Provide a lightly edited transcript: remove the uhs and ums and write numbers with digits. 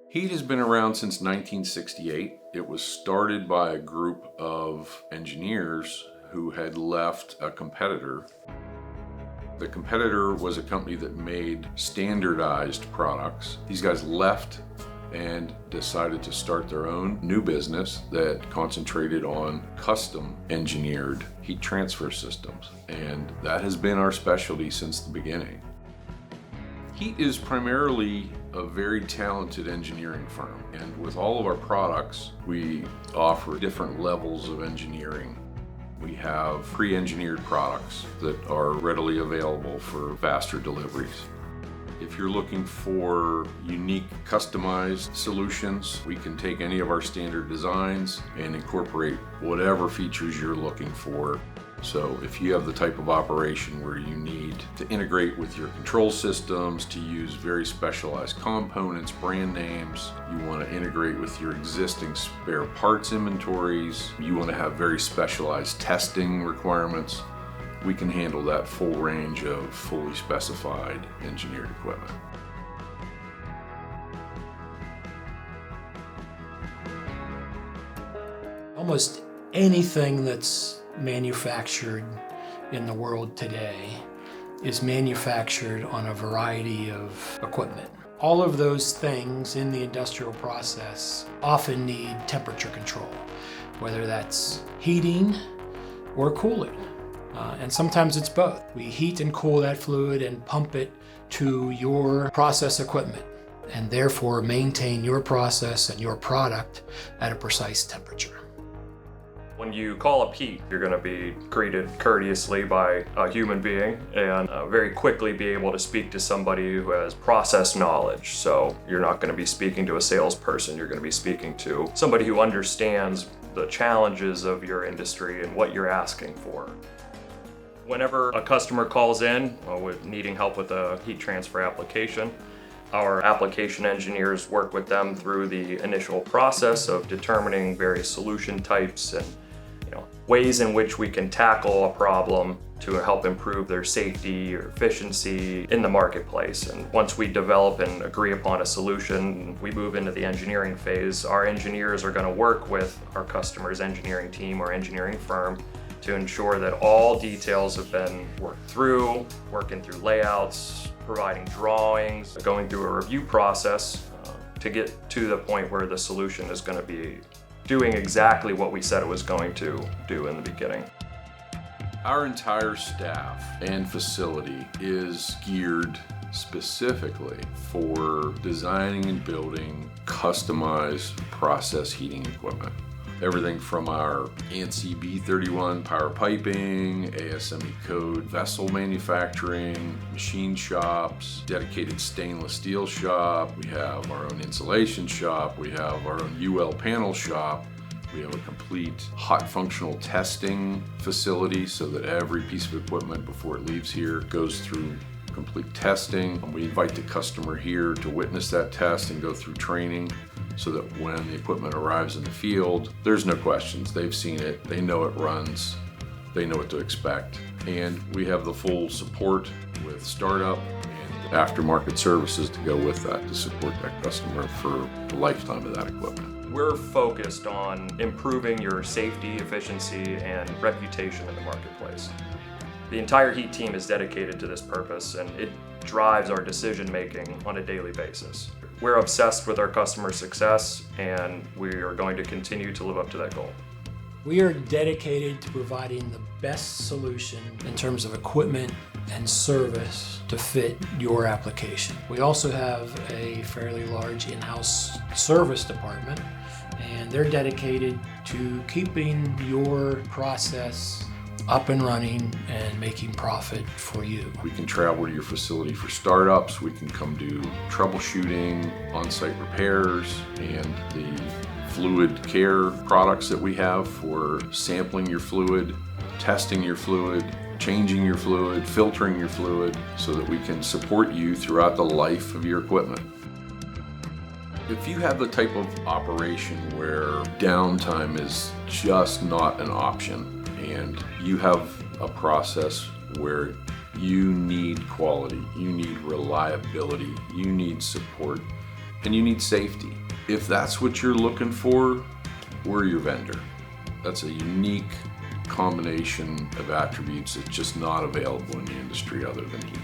Heat has been around since 1968. It was started by a group of engineers who had left a competitor. The competitor was a company that made standardized products. These guys left and decided to start their own new business that concentrated on custom engineered heat transfer systems. And that has been our specialty since the beginning. Heat is primarily a very talented engineering firm, and with all of our products, we offer different levels of engineering. We have pre-engineered products that are readily available for faster deliveries. If you're looking for unique, customized solutions, we can take any of our standard designs and incorporate whatever features you're looking for. So if you have the type of operation where you need to integrate with your control systems, to use very specialized components, brand names, you want to integrate with your existing spare parts inventories, you want to have very specialized testing requirements, we can handle that full range of fully specified engineered equipment. Almost anything that's manufactured in the world today is manufactured on a variety of equipment. All of those things in the industrial process often need temperature control, whether that's heating or cooling. And sometimes it's both. We heat and cool that fluid and pump it to your process equipment, and therefore maintain your process and your product at a precise temperature. When you call up heat, you're going to be greeted courteously by a human being and very quickly be able to speak to somebody who has process knowledge. So you're not going to be speaking to a salesperson, you're going to be speaking to somebody who understands the challenges of your industry and what you're asking for. Whenever a customer calls in with needing help with a heat transfer application, our application engineers work with them through the initial process of determining various solution types and ways in which we can tackle a problem to help improve their safety or efficiency in the marketplace. And once we develop and agree upon a solution, we move into the engineering phase. Our engineers are going to work with our customer's engineering team or engineering firm to ensure that all details have been worked through, working through layouts, providing drawings, going through a review process to get to the point where the solution is going to be doing exactly what we said it was going to do in the beginning. Our entire staff and facility is geared specifically for designing and building customized process heating equipment. Everything from our ANSI B31 power piping, ASME code vessel manufacturing, machine shops, dedicated stainless steel shop. We have our own insulation shop. We have our own UL panel shop. We have a complete hot functional testing facility so that every piece of equipment before it leaves here goes through complete testing. We invite the customer here to witness that test and go through training, so that when the equipment arrives in the field, there's no questions. They've seen it, they know it runs, they know what to expect. And we have the full support with startup and aftermarket services to go with that to support that customer for the lifetime of that equipment. We're focused on improving your safety, efficiency, and reputation in the marketplace. The entire heat team is dedicated to this purpose, and it drives our decision making on a daily basis. We're obsessed with our customer success, and we are going to continue to live up to that goal. We are dedicated to providing the best solution in terms of equipment and service to fit your application. We also have a fairly large in-house service department, and they're dedicated to keeping your process up and running and making profit for you. We can travel to your facility for startups. We can come do troubleshooting, on-site repairs, and the fluid care products that we have for sampling your fluid, testing your fluid, changing your fluid, filtering your fluid, so that we can support you throughout the life of your equipment. If you have the type of operation where downtime is just not an option, and you have a process where you need quality, you need reliability, you need support, and you need safety. If that's what you're looking for, we're your vendor. That's a unique combination of attributes that's just not available in the industry other than heat.